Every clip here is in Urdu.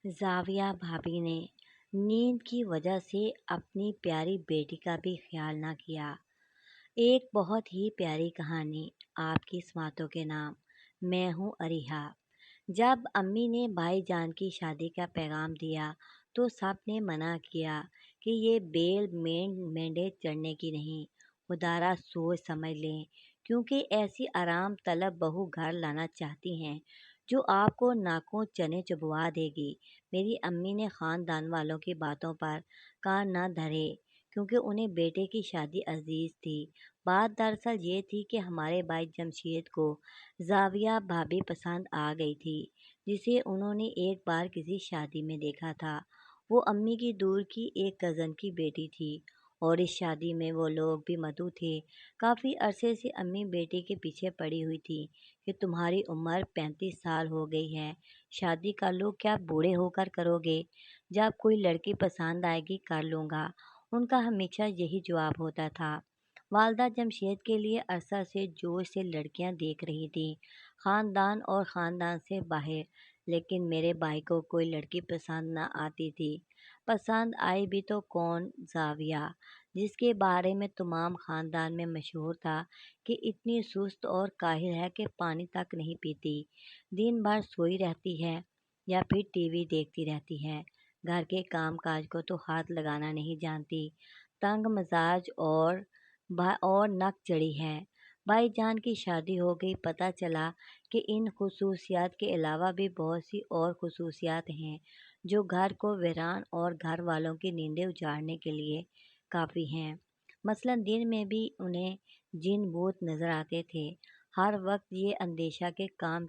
زاویہ بھابی نے نیند کی وجہ سے اپنی پیاری بیٹی کا بھی خیال نہ کیا۔ ایک بہت ہی پیاری کہانی آپ کی سماعتوں کے نام۔ میں ہوں اریحا۔ جب امی نے بھائی جان کی شادی کا پیغام دیا تو سب نے منع کیا کہ یہ بیل مینڈے چڑھنے کی نہیں، خدارا سوچ سمجھ لیں، کیونکہ ایسی آرام طلب بہو گھر لانا چاہتی ہیں جو آپ کو ناکوں چنے چبوا دے گی۔ میری امی نے خاندان والوں کی باتوں پر کان نہ دھرے کیونکہ انہیں بیٹے کی شادی عزیز تھی۔ بات دراصل یہ تھی کہ ہمارے بھائی جمشید کو زاویہ بھابی پسند آ گئی تھی، جسے انہوں نے ایک بار کسی شادی میں دیکھا تھا۔ وہ امی کی دور کی ایک کزن کی بیٹی تھی اور اس شادی میں وہ لوگ بھی مدعو تھے۔ کافی عرصے سے امی بیٹی کے پیچھے پڑی ہوئی تھی کہ تمہاری عمر 35 سال ہو گئی ہے، شادی کر لو، کیا بوڑھے ہو کر کرو گے؟ جب کوئی لڑکی پسند آئے گی کر لوں گا، ان کا ہمیشہ یہی جواب ہوتا تھا۔ والدہ جمشید کے لیے عرصہ سے جوش سے لڑکیاں دیکھ رہی تھیں، خاندان اور خاندان سے باہر، لیکن میرے بھائی کو کوئی لڑکی پسند نہ آتی تھی۔ پسند آئی بھی تو کون؟ زاویہ، جس کے بارے میں تمام خاندان میں مشہور تھا کہ اتنی سست اور کاہل ہے کہ پانی تک نہیں پیتی، دن بھر سوئی رہتی ہے یا پھر ٹی وی دیکھتی رہتی ہے، گھر کے کام کاج کو تو ہاتھ لگانا نہیں جانتی، تنگ مزاج اور نک چڑھی ہے۔ بھائی جان کی شادی ہو گئی، پتہ چلا کہ ان خصوصیات کے علاوہ بھی بہت سی اور خصوصیات ہیں جو گھر کو ویران اور گھر والوں کی نیندیں اجاڑنے کے لیے کافی ہیں۔ مثلاً دن میں بھی انہیں جن بھوت نظر آتے تھے، ہر وقت یہ اندیشہ کہ کام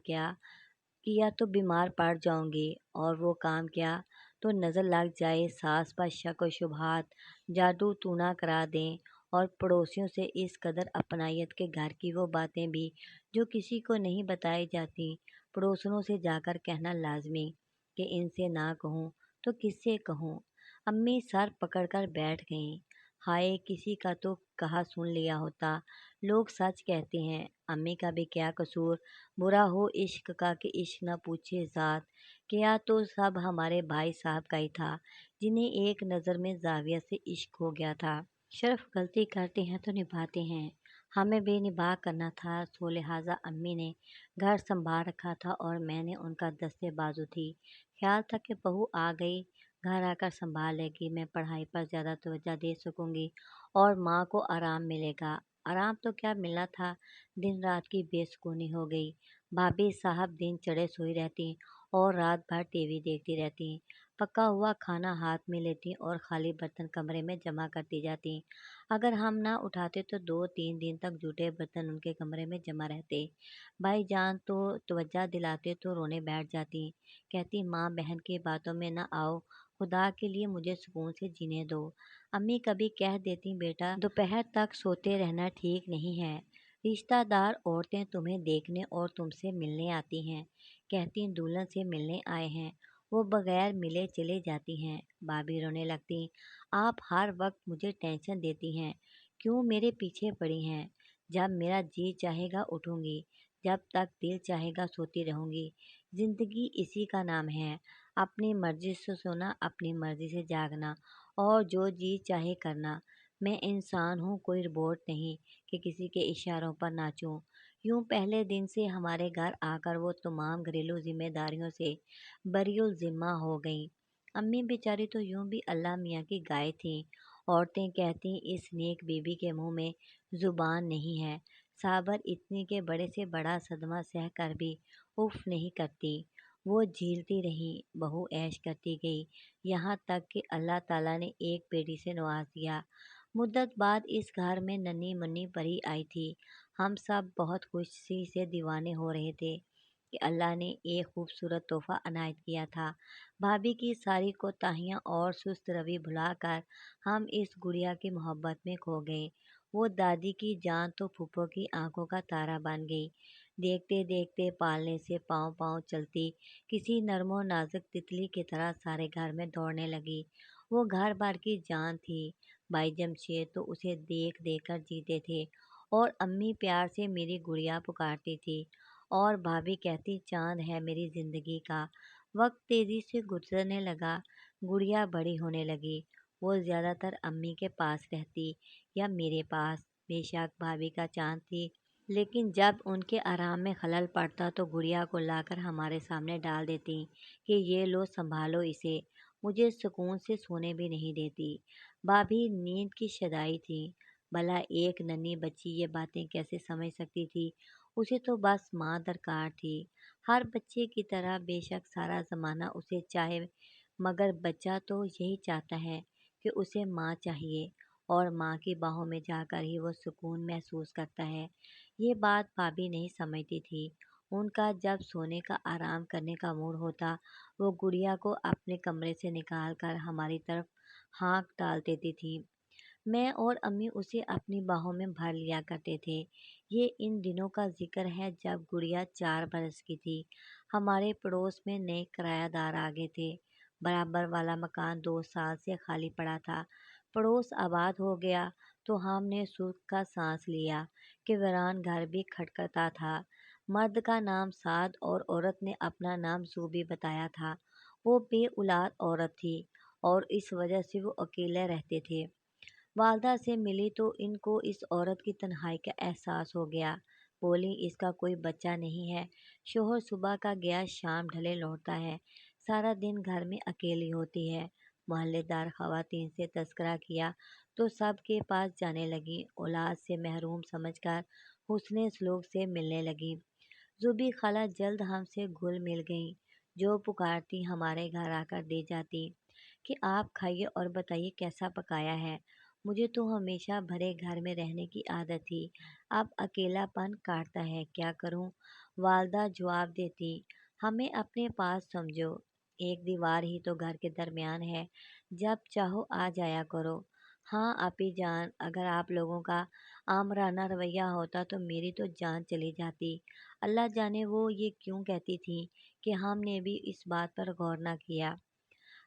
کیا تو بیمار پڑ جاؤں گی، اور وہ کام کیا تو نظر لگ جائے، ساس پر شک و شبہات، جادو ٹونا کرا دیں، اور پڑوسیوں سے اس قدر اپنائیت کہ گھر کی وہ باتیں بھی جو کسی کو نہیں بتائی جاتی، پڑوسنوں سے جا کر کہنا لازمی کہ ان سے نہ کہوں تو کس سے کہوں۔ امی سر پکڑ کر بیٹھ گئیں۔ ہائے، کسی کا تو کہا سن لیا ہوتا۔ لوگ سچ کہتے ہیں، امی کا بھی کیا قصور؟ برا ہو عشق کا کہ عشق نہ پوچھے ذات، کیا تو سب ہمارے بھائی صاحب کا ہی تھا جنہیں ایک نظر میں زاویہ سے عشق ہو گیا تھا۔ شرف غلطی کرتے ہیں تو نبھاتے ہیں، ہمیں بھی نباہ کرنا تھا، سو لہٰذا امی نے گھر سنبھال رکھا تھا اور میں نے ان کا دستے بازو تھی۔ خیال تھا کہ بہو آ گئی، گھر آ کر سنبھال لے گی، میں پڑھائی پر زیادہ توجہ دے سکوں گی اور ماں کو آرام ملے گا۔ آرام تو کیا ملنا تھا، دن رات کی بے سکونی ہو گئی۔ بھابی صاحب دن چڑھے سوئی رہتی اور رات بھر ٹی وی دیکھتی رہتی، پکا ہوا کھانا ہاتھ میں لیتی اور خالی برتن کمرے میں جمع کرتی جاتی۔ اگر ہم نہ اٹھاتے تو 2-3 دن تک جھوٹے برتن ان کے کمرے میں جمع رہتے۔ بھائی جان تو توجہ دلاتے تو رونے بیٹھ جاتی، کہتی ماں بہن کی باتوں میں نہ آؤ، خدا کے لیے مجھے سکون سے جینے دو۔ امی کبھی کہہ دیتی بیٹا دوپہر تک سوتے رہنا ٹھیک نہیں ہے، رشتہ دار عورتیں تمہیں دیکھنے اور تم سے ملنے آتی ہیں، کہتی دلہن سے ملنے آئے ہیں، وہ بغیر ملے چلے جاتی ہیں۔ بھابی رونے لگتی، آپ ہر وقت مجھے ٹینشن دیتی ہیں، کیوں میرے پیچھے پڑی ہیں؟ جب میرا جی چاہے گا اٹھوں گی، جب تک دل چاہے گا سوتی رہوں گی۔ زندگی اسی کا نام ہے، اپنی مرضی سے سونا، اپنی مرضی سے جاگنا اور جو جی چاہے کرنا۔ میں انسان ہوں، کوئی روبوٹ نہیں کہ کسی کے اشاروں پر ناچوں۔ یوں پہلے دن سے ہمارے گھر آ کر وہ تمام گھریلو ذمہ داریوں سے بری الذمہ ہو گئیں۔ امی بیچاری تو یوں بھی اللہ میاں کی گائے تھیں۔ عورتیں کہتی اس نیک بیوی کے منہ میں زبان نہیں ہے، صابر اتنی کہ بڑے سے بڑا صدمہ سہ کر بھی اف نہیں کرتی۔ وہ جھیلتی رہیں، بہو عیش کرتی گئی، یہاں تک کہ اللہ تعالیٰ نے ایک بیٹی سے نواز دیا۔ مدت بعد اس گھر میں ننھی منھی پری آئی تھی۔ ہم سب بہت خوشی سے دیوانے ہو رہے تھے کہ اللہ نے ایک خوبصورت تحفہ عنایت کیا تھا۔ بھابی کی ساری کوتاہیاں اور سست روی بھلا کر ہم اس گڑیا کی محبت میں کھو گئے۔ وہ دادی کی جان تو پھوپھو کی آنکھوں کا تارا بن گئی۔ دیکھتے دیکھتے پالنے سے پاؤں پاؤں چلتی کسی نرم و نازک تتلی کی طرح سارے گھر میں دوڑنے لگی۔ وہ گھر بھر کی جان تھی۔ بھائی جمشید تو اسے دیکھ دیکھ کر جیتے تھے اور امی پیار سے میری گڑیا پکارتی تھی اور بھابی کہتی چاند ہے میری زندگی کا۔ وقت تیزی سے گزرنے لگا، گڑیا بڑی ہونے لگی۔ وہ زیادہ تر امی کے پاس رہتی یا میرے پاس، بے شک بھابھی کا چاند تھی، لیکن جب ان کے آرام میں خلل پڑتا تو گڑیا کو لا کر ہمارے سامنے ڈال دیتی کہ یہ لو سنبھالو اسے۔ مجھے سکون سے سونے بھی نہیں دیتی۔ بھابھی نیند کی شدائی تھی، بھلا ایک ننھی بچی یہ باتیں کیسے سمجھ سکتی تھی؟ اسے تو بس ماں درکار تھی، ہر بچے کی طرح۔ بے شک سارا زمانہ اسے چاہے، مگر بچہ تو یہی چاہتا ہے کہ اسے ماں چاہیے، اور ماں کی باہوں میں جا کر ہی وہ سکون محسوس کرتا ہے۔ یہ بات بھابھی نہیں سمجھتی تھی۔ ان کا جب سونے کا آرام کرنے کا موڈ ہوتا، وہ گڑیا کو اپنے کمرے سے نکال کر ہماری طرف ہانک ڈال دیتی تھی۔ میں اور امی اسے اپنی باہوں میں بھر لیا کرتے تھے۔ یہ ان دنوں کا ذکر ہے جب گڑیا 4 برس کی تھی۔ ہمارے پڑوس میں نئے کرایہ دار آ گئے تھے۔ برابر والا مکان 2 سال سے خالی پڑا تھا۔ پڑوس آباد ہو گیا تو ہم نے سکھ کا سانس لیا کہ ویران گھر بھی کھٹکھٹاتا تھا۔ مرد کا نام سعد اور عورت نے اپنا نام زوبی بتایا تھا۔ وہ بے اولاد عورت تھی اور اس وجہ سے وہ اکیلے رہتے تھے۔ والدہ سے ملی تو ان کو اس عورت کی تنہائی کا احساس ہو گیا۔ بولی اس کا کوئی بچہ نہیں ہے، شوہر صبح کا گیا شام ڈھلے لوٹتا ہے، سارا دن گھر میں اکیلی ہوتی ہے۔ محلے دار خواتین سے تذکرہ کیا تو سب کے پاس جانے لگی، اولاد سے محروم سمجھ کر حسن سلوک سے ملنے لگی۔ زوبی خالہ جلد ہم سے گھل مل گئیں، جو پکارتی ہمارے گھر آ کر دے جاتی کہ آپ کھائیے اور بتائیے کیسا پکایا ہے۔ مجھے تو ہمیشہ بھرے گھر میں رہنے کی عادت تھی، اب اکیلا پن کاٹتا ہے، کیا کروں؟ والدہ جواب دیتی، ہمیں اپنے پاس سمجھو، ایک دیوار ہی تو گھر کے درمیان ہے، جب چاہو آ جایا کرو۔ ہاں آپی جان، اگر آپ لوگوں کا آمرانہ رویہ ہوتا تو میری تو جان چلی جاتی۔ اللہ جانے وہ یہ کیوں کہتی تھی کہ ہم نے بھی اس بات پر غور نہ کیا۔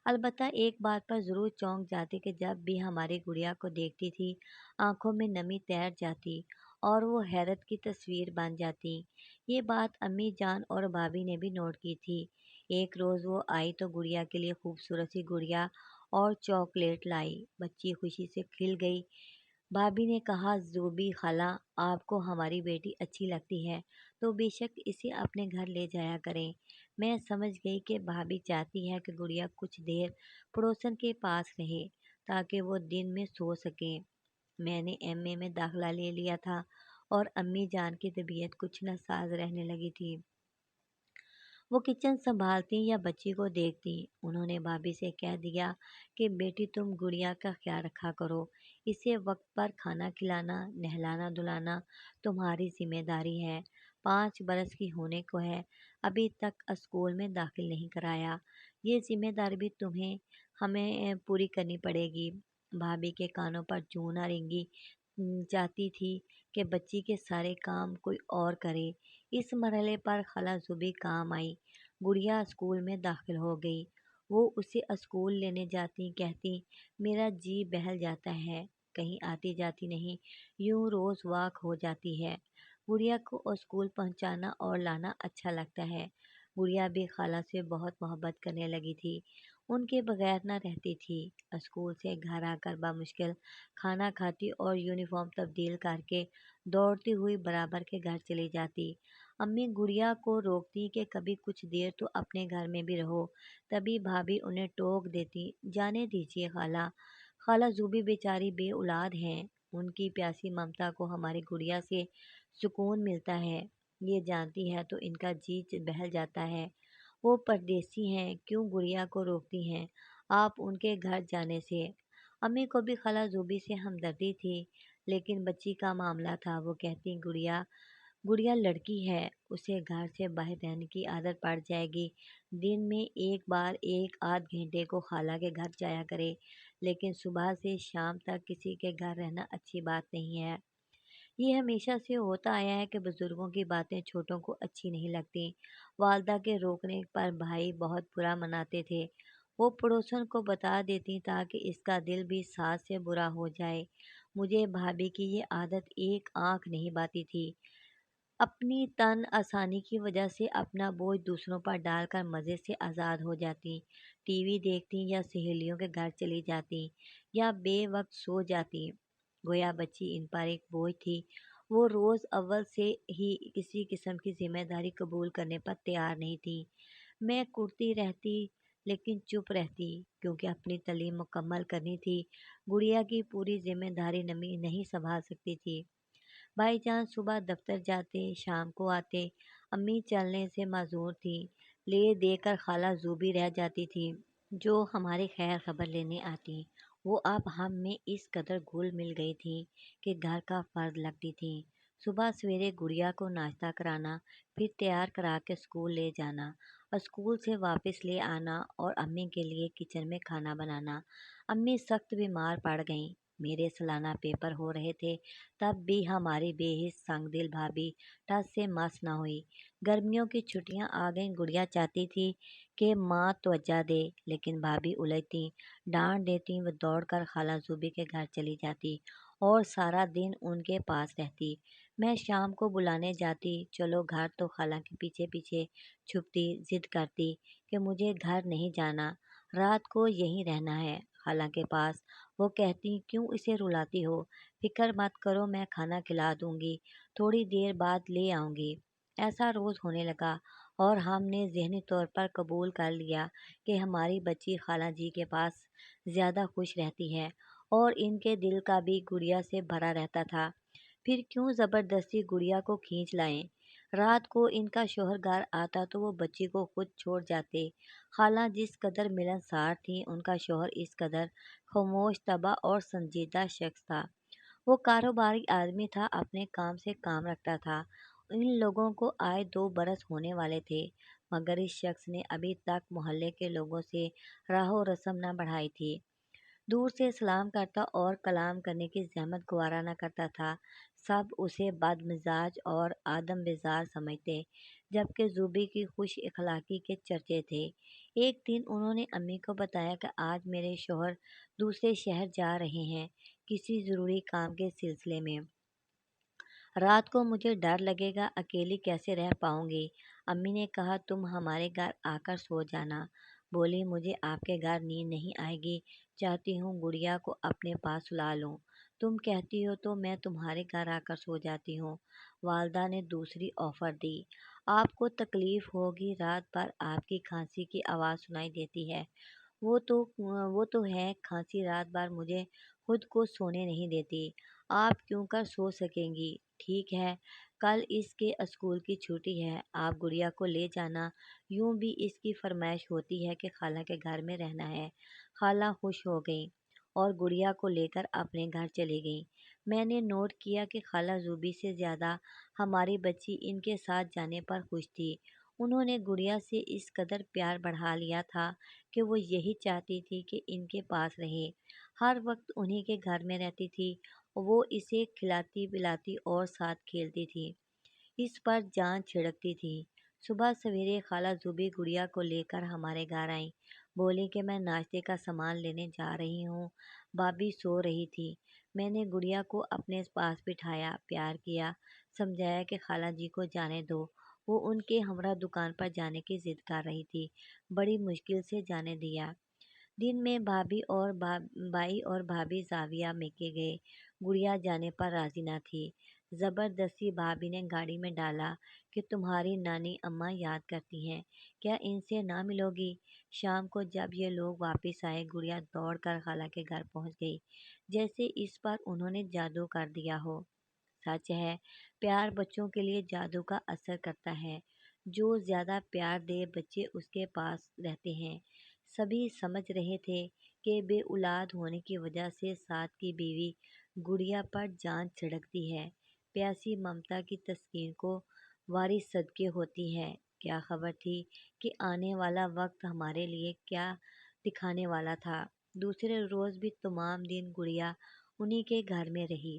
البتہ ایک بات پر ضرور چونک جاتی کہ جب بھی ہماری گڑیا کو دیکھتی تھی، آنکھوں میں نمی تیر جاتی اور وہ حیرت کی تصویر بن جاتی۔ یہ بات امی جان اور بھابھی نے بھی نوٹ کی تھی۔ ایک روز وہ آئی تو گڑیا کے لیے خوبصورت سی گڑیا اور چاکلیٹ لائی۔ بچی خوشی سے کھل گئی۔ بھابھی نے کہا، زوبی خالہ، آپ کو ہماری بیٹی اچھی لگتی ہے تو بے شک اسے اپنے گھر لے جایا کریں۔ میں سمجھ گئی کہ بھابھی چاہتی ہے کہ گڑیا کچھ دیر پڑوسن کے پاس رہے تاکہ وہ دن میں سو سکیں۔ میں نے ایم اے میں داخلہ لے لیا تھا اور امی جان کی طبیعت کچھ ناساز رہنے لگی تھی۔ وہ کچن سنبھالتی یا بچی کو دیکھتی۔ انہوں نے بھابھی سے کہہ دیا کہ بیٹی تم گڑیا کا خیال رکھا کرو، اسے وقت پر کھانا کھلانا، نہلانا دھلانا تمہاری ذمہ داری ہے۔ 5 برس کی ہونے کو ہے، ابھی تک اسکول میں داخل نہیں کرایا، یہ ذمہ داری بھی تمہیں ہمیں پوری کرنی پڑے گی۔ بھابھی کے کانوں پر جوں نہ رینگی، چاہتی تھی کہ بچی کے سارے کام کوئی اور کرے۔ اس مرحلے پر خالہ زبی کام آئی۔ گڑیا اسکول میں داخل ہو گئی۔ وہ اسے اسکول لینے جاتی، کہتی، میرا جی بہل جاتا ہے، کہیں آتی جاتی نہیں، یوں روز واک ہو جاتی ہے۔ گڑیا کو اسکول پہنچانا اور لانا اچھا لگتا ہے۔ گڑیا بھی خالہ سے بہت محبت کرنے لگی تھی، ان کے بغیر نہ رہتی تھی۔ اسکول سے گھر آ کر بمشکل کھانا کھاتی اور یونیفارم تبدیل کر کے دوڑتی ہوئی برابر کے گھر چلی جاتی۔ امی گڑیا کو روکتی کہ کبھی کچھ دیر تو اپنے گھر میں بھی رہو، تبھی بھابھی انہیں ٹوک دیتی، جانے دیجیے خالہ، خالہ زوبی بیچاری بے اولاد ہیں، ان کی پیاسی ممتا کو ہماری گڑیا سے سکون ملتا ہے، یہ جانتی ہے تو ان کا جی بہل جاتا ہے۔ وہ پردیسی ہیں، کیوں گڑیا کو روکتی ہیں آپ ان کے گھر جانے سے؟ امی کو بھی خالہ زوبی سے ہمدردی تھی، لیکن بچی کا معاملہ تھا۔ وہ کہتی، گڑیا گڑیا لڑکی ہے، اسے گھر سے باہر رہنے کی عادت پڑ جائے گی، دن میں ایک بار 1 آدھ گھنٹے کو خالہ کے گھر جایا کرے، لیکن صبح سے شام تک کسی کے گھر رہنا اچھی بات نہیں ہے۔ یہ ہمیشہ سے ہوتا آیا ہے کہ بزرگوں کی باتیں چھوٹوں کو اچھی نہیں لگتی۔ والدہ کے روکنے پر بھائی بہت برا مناتے تھے، وہ پڑوسن کو بتا دیتی تاکہ اس کا دل بھی ساس سے برا ہو جائے۔ مجھے بھابھی کی یہ عادت ایک آنکھ نہیں باتی تھی۔ اپنی تن آسانی کی وجہ سے اپنا بوجھ دوسروں پر ڈال کر مزے سے آزاد ہو جاتی، ٹی وی دیکھتی یا سہیلیوں کے گھر چلی جاتی یا بے وقت سو جاتی، گویا بچی ان پر ایک بوجھ تھی۔ وہ روز اول سے ہی کسی قسم کی ذمہ داری قبول کرنے پر تیار نہیں تھی۔ میں کرتی رہتی لیکن چپ رہتی کیونکہ اپنی تعلیم مکمل کرنی تھی، گڑیا کی پوری ذمہ داری نمی نہیں سنبھال سکتی تھی۔ بھائی جان صبح دفتر جاتے، شام کو آتے، امی چلنے سے معذور تھی، لے دے کر خالہ زوبی رہ جاتی تھی جو ہماری خیر خبر لینے آتی۔ وہ اب ہم میں اس قدر گھل مل گئی تھی کہ گھر کا فرد لگتی تھی۔ صبح سویرے گڑیا کو ناشتہ کرانا، پھر تیار کرا کے اسکول لے جانا، اسکول سے واپس لے آنا اور امی کے لیے کچن میں کھانا بنانا۔ امی سخت بیمار پڑ گئیں، میرے سالانہ پیپر ہو رہے تھے، تب بھی ہماری بے حس سنگ دل بھابھی ٹس سے مس نہ ہوئی۔ گرمیوں کی چھٹیاں آ گئیں، گڑیا چاہتی تھی کہ ماں توجہ دے، لیکن بھابھی الجھتیں، ڈانٹ دیتی، وہ دوڑ کر خالہ زوبی کے گھر چلی جاتی اور سارا دن ان کے پاس رہتی۔ میں شام کو بلانے جاتی، چلو گھر، تو خالہ کے پیچھے پیچھے چھپتی، ضد کرتی کہ مجھے گھر نہیں جانا، رات کو یہیں رہنا ہے خالہ کے پاس۔ وہ کہتی کیوں اسے رلاتی ہو، فکر مت کرو، میں کھانا کھلا دوں گی، تھوڑی دیر بعد لے آؤں گی۔ ایسا روز ہونے لگا اور ہم نے ذہنی طور پر قبول کر لیا کہ ہماری بچی خالہ جی کے پاس زیادہ خوش رہتی ہے اور ان کے دل کا بھی گڑیا سے بھرا رہتا تھا۔ پھر کیوں زبردستی گڑیا کو کھینچ لائیں؟ رات کو ان کا شوہر گھر آتا تو وہ بچی کو خود چھوڑ جاتے۔ خالہ جس قدر ملنسار تھیں، ان کا شوہر اس قدر خاموش طبع اور سنجیدہ شخص تھا۔ وہ کاروباری آدمی تھا، اپنے کام سے کام رکھتا تھا۔ ان لوگوں کو آئے 2 برس ہونے والے تھے، مگر اس شخص نے ابھی تک محلے کے لوگوں سے راہ و رسم نہ بڑھائی تھی۔ دور سے سلام کرتا اور کلام کرنے کی زحمت گوارا نہ کرتا تھا۔ سب اسے بد مزاج اور آدم بیزار سمجھتے، جبکہ زوبی کی خوش اخلاقی کے چرچے تھے۔ ایک دن انہوں نے امی کو بتایا کہ آج میرے شوہر دوسرے شہر جا رہے ہیں کسی ضروری کام کے سلسلے میں۔ رات کو مجھے ڈر لگے گا، اکیلی کیسے رہ پاؤں گی؟ امی نے کہا تم ہمارے گھر آ کر سو جانا۔ بولی مجھے آپ کے گھر نیند نہیں آئے گی، چاہتی ہوں گڑیا کو اپنے پاس سلا لوں۔ تم کہتی ہو تو میں تمہارے گھر آ کر سو جاتی ہوں۔ والدہ نے دوسری آفر دی، آپ کو تکلیف ہوگی، رات بھر آپ کی کھانسی کی آواز سنائی دیتی ہے۔ وہ تو ہے، کھانسی رات بھر مجھے خود کو سونے نہیں دیتی، آپ کیوں کر سو سکیں گی؟ ٹھیک ہے، کل اس کے اسکول کی چھٹی ہے، آپ گڑیا کو لے جانا۔ یوں بھی اس کی فرمائش ہوتی ہے کہ خالہ کے گھر میں رہنا ہے۔ خالہ خوش ہو گئیں اور گڑیا کو لے کر اپنے گھر چلی گئیں۔ میں نے نوٹ کیا کہ خالہ زوبی سے زیادہ ہماری بچی ان کے ساتھ جانے پر خوش تھی۔ انہوں نے گڑیا سے اس قدر پیار بڑھا لیا تھا کہ وہ یہی چاہتی تھی کہ ان کے پاس رہے، ہر وقت انہی کے گھر میں رہتی تھی۔ وہ اسے کھلاتی پلاتی اور ساتھ کھیلتی تھی، اس پر جان چھڑکتی تھی۔ صبح سویرے خالہ زوبی گڑیا کو لے کر ہمارے گھر آئیں، بولی کہ میں ناشتے کا سامان لینے جا رہی ہوں۔ بھابھی سو رہی تھی، میں نے گڑیا کو اپنے پاس بٹھایا، پیار کیا، سمجھایا کہ خالہ جی کو جانے دو، وہ ان کے ہمراہ دکان پر جانے کی ضد کر رہی تھی، بڑی مشکل سے جانے دیا۔ دن میں بھائی اور بھابھی زاویہ میں کے گئے، گڑیا جانے پر راضی نہ تھی۔ زبردستی بھابھی نے گاڑی میں ڈالا کہ تمہاری نانی اماں یاد کرتی ہیں، کیا ان سے نہ ملو گی؟ شام کو جب یہ لوگ واپس آئے، گڑیا دوڑ کر خالہ کے گھر پہنچ گئی، جیسے اس پر انہوں نے جادو کر دیا ہو۔ سچ ہے، پیار بچوں کے لیے جادو کا اثر کرتا ہے، جو زیادہ پیار دے بچے اس کے پاس رہتے ہیں۔ سبھی سمجھ رہے تھے کہ بے اولاد ہونے کی وجہ سے ساتھ کی بیوی گڑیا پر جان چھڑکتی ہے، پیاسی ممتا کی تسکین کو وارث صدقے ہوتی ہے۔ کیا خبر تھی کہ آنے والا وقت ہمارے لیے کیا دکھانے والا تھا؟ دوسرے روز بھی تمام دن گڑیا انہی کے گھر میں رہی۔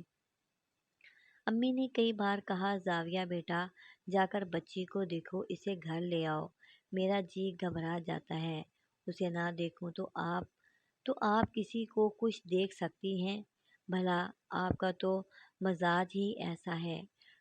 امی نے کئی بار کہا زاویہ بیٹا، جا کر بچی کو دیکھو، اسے گھر لے آؤ، میرا جی گھبرا جاتا ہے، اسے نہ دیکھوں تو آپ کسی کو کچھ دیکھ سکتی ہیں؟ بھلا آپ کا تو مزاج ہی ایسا ہے۔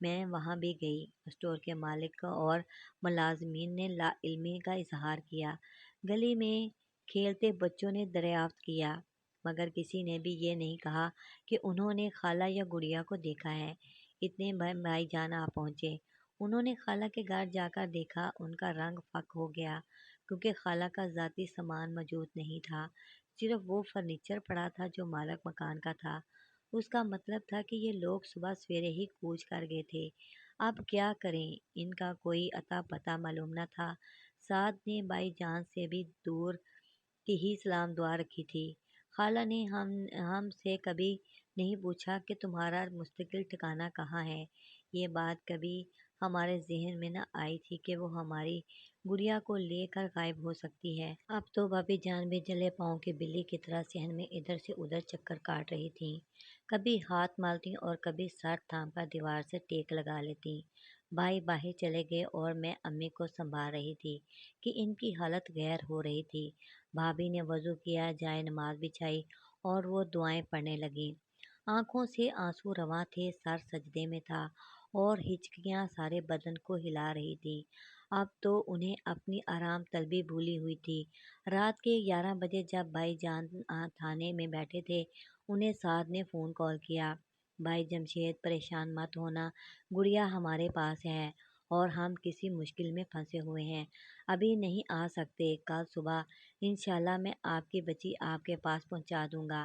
میں وہاں بھی گئی۔ اسٹور کے مالک اور ملازمین نے لا علمی کا اظہار کیا۔ گلی میں کھیلتے بچوں نے دریافت کیا، مگر کسی نے بھی یہ نہیں کہا کہ انہوں نے خالہ یا گڑیا کو دیکھا ہے۔ اتنے میں بھائی جان آ پہنچے۔ انہوں نے خالہ کے گھر جا کر دیکھا، ان کا رنگ فک ہو گیا، کیونکہ خالہ کا ذاتی سامان موجود نہیں تھا، صرف وہ فرنیچر پڑا تھا جو مالک مکان کا تھا۔ اس کا مطلب تھا کہ یہ لوگ صبح سویرے ہی کوچ کر گئے تھے۔ اب کیا کریں؟ ان کا کوئی اتا پتہ معلوم نہ تھا۔ سعد نے بھائی جان سے بھی دور کی ہی سلام دعا رکھی تھی۔ خالہ نے ہم سے کبھی نہیں پوچھا کہ تمہارا مستقل ٹھکانہ کہاں ہے۔ یہ بات کبھی ہمارے ذہن میں نہ آئی تھی کہ وہ ہماری گڑیا کو لے کر غائب ہو سکتی ہے۔ اب تو بھابھی جان بھی جلے پاؤں کی بلی کی طرح صحن میں ادھر سے ادھر چکر کاٹ رہی تھیں، کبھی ہاتھ مالتی اور کبھی سر تھام کر دیوار سے ٹیک لگا لیتی۔ بھائی باہر چلے گئے اور میں امی کو سنبھال رہی تھی کہ ان کی حالت غیر ہو رہی تھی۔ بھابھی نے وضو کیا، جائے نماز بچھائی اور وہ دعائیں پڑھنے لگیں۔ آنکھوں سے آنسو رواں تھے، سر سجدے میں تھا اور ہچکیاں سارے بدن کو ہلا رہی تھی۔ اب تو انہیں اپنی آرام طلبی بھولی ہوئی تھی۔ رات کے 11 بجے جب بھائی جان تھانے میں بیٹھے تھے، انہیں سعد نے فون کال کیا۔ بھائی جمشید، پریشان مت ہونا، گڑیا ہمارے پاس ہے اور ہم کسی مشکل میں پھنسے ہوئے ہیں، ابھی نہیں آ سکتے، کل صبح انشاءاللہ میں آپ کی بچی آپ کے پاس پہنچا دوں گا۔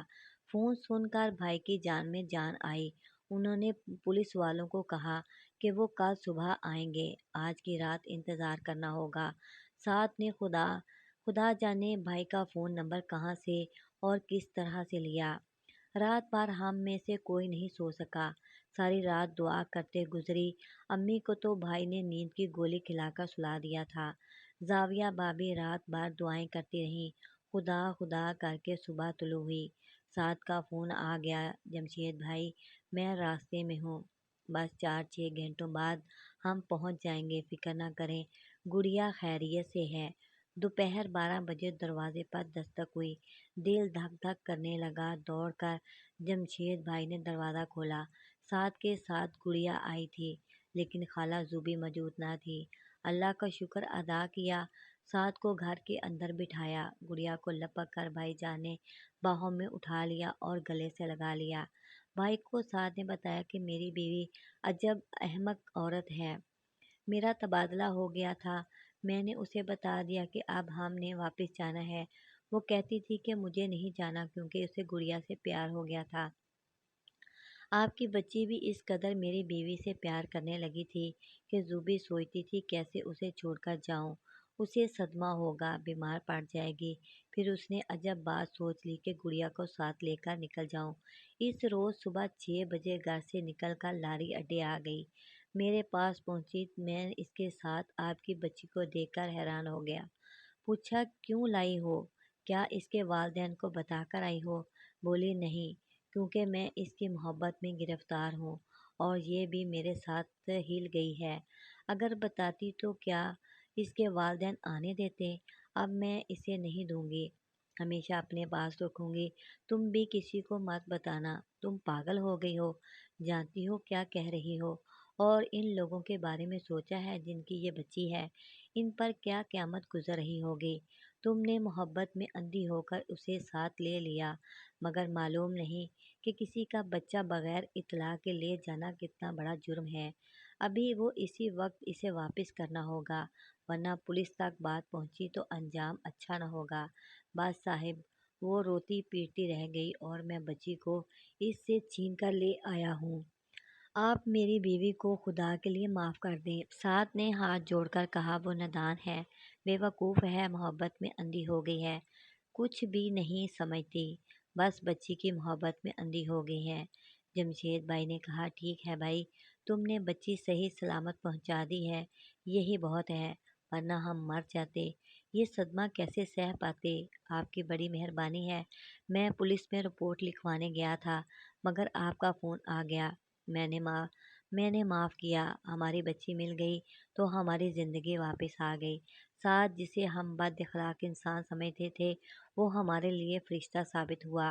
فون سن کر بھائی کی جان میں جان آئی۔ انہوں نے پولیس والوں کو کہا کہ وہ کل صبح آئیں گے، آج کی رات انتظار کرنا ہوگا۔ سعد نے خدا جانے بھائی کا فون نمبر کہاں سے اور کس طرح سے لیا۔ رات بھر ہم میں سے کوئی نہیں سو سکا، ساری رات دعا کرتے گزری۔ امی کو تو بھائی نے نیند کی گولی کھلا کر سلا دیا تھا۔ زاویہ بھابھی رات بھر دعائیں کرتی رہیں، خدا خدا کر کے صبح طلوع ہوئی۔ سعد کا فون آ گیا، جمشید بھائی، میں راستے میں ہوں، بس 4-6 گھنٹوں بعد ہم پہنچ جائیں گے، فکر نہ کریں، گڑیا خیریت سے ہے۔ دوپہر 12 بجے دروازے پر دستک ہوئی، دل دھک دھک کرنے لگا۔ دوڑ کر جمشید بھائی نے دروازہ کھولا۔ سعد کے ساتھ گڑیا آئی تھی، لیکن خالہ زوبی موجود نہ تھی۔ اللہ کا شکر ادا کیا، سعد کو گھر کے اندر بٹھایا۔ گڑیا کو لپک کر بھائی جان نے باہوں میں اٹھا لیا اور گلے سے لگا لیا۔ بھائی کو سعد نے بتایا کہ میری بیوی عجب احمق عورت ہے، میرا تبادلہ ہو گیا تھا، میں نے اسے بتا دیا کہ اب ہم نے واپس جانا ہے، وہ کہتی تھی کہ مجھے نہیں جانا کیونکہ اسے گڑیا سے پیار ہو گیا تھا۔ آپ کی بچی بھی اس قدر میری بیوی سے پیار کرنے لگی تھی کہ زوبی سوچتی تھی کیسے اسے چھوڑ کر جاؤں، اسے صدمہ ہوگا، بیمار پڑ جائے گی۔ پھر اس نے عجب بات سوچ لی کہ گڑیا کو ساتھ لے کر نکل جاؤں۔ اس روز صبح 6 بجے گھر سے نکل کر لاری اڈے آ گئی، میرے پاس پہنچی۔ میں اس کے ساتھ آپ کی بچی کو دیکھ کر حیران ہو گیا۔ پوچھا کیوں لائی ہو؟ کیا اس کے والدین کو بتا کر آئی ہو؟ بولی نہیں، کیونکہ میں اس کی محبت میں گرفتار ہوں اور یہ بھی میرے ساتھ ہل گئی ہے۔ اگر بتاتی تو کیا اس کے والدین آنے دیتے؟ اب میں اسے نہیں دوں گی، ہمیشہ اپنے پاس رکھوں گی۔ تم بھی کسی کو مت بتانا، تم پاگل ہو گئی ہو، جانتی ہو کیا کہہ رہی ہو؟ اور ان لوگوں کے بارے میں سوچا ہے جن کی یہ بچی ہے، ان پر کیا قیامت گزر رہی ہوگی؟ تم نے محبت میں اندھی ہو کر اسے ساتھ لے لیا، مگر معلوم نہیں کہ کسی کا بچہ بغیر اطلاع کے لے جانا کتنا بڑا جرم ہے۔ ابھی وہ اسی وقت اسے واپس کرنا ہوگا، ورنہ پولیس تک بات پہنچی تو انجام اچھا نہ ہوگا۔ بس صاحب، وہ روتی پیٹتی رہ گئی اور میں بچی کو اس سے چھین کر لے آیا ہوں۔ آپ میری بیوی کو خدا کے لیے معاف کر دیں۔ سعد نے ہاتھ جوڑ کر کہا، وہ نادان ہے، بے وقوف ہے، محبت میں اندھی ہو گئی ہے، کچھ بھی نہیں سمجھتی، بس بچی کی محبت میں اندھی ہو گئی ہے۔ جمشید بھائی نے کہا، ٹھیک ہے بھائی، تم نے بچی صحیح سلامت پہنچا دی ہے، یہی بہت ہے، ورنہ ہم مر جاتے، یہ صدمہ کیسے سہ پاتے؟ آپ کی بڑی مہربانی ہے۔ میں پولیس میں رپورٹ لکھوانے گیا تھا، مگر آپ کا فون آ گیا، میں نے معاف کیا، ہماری بچی مل گئی تو ہماری زندگی واپس آ گئی۔ سعد، جسے ہم بد اخلاق انسان سمجھتے تھے، وہ ہمارے لیے فرشتہ ثابت ہوا۔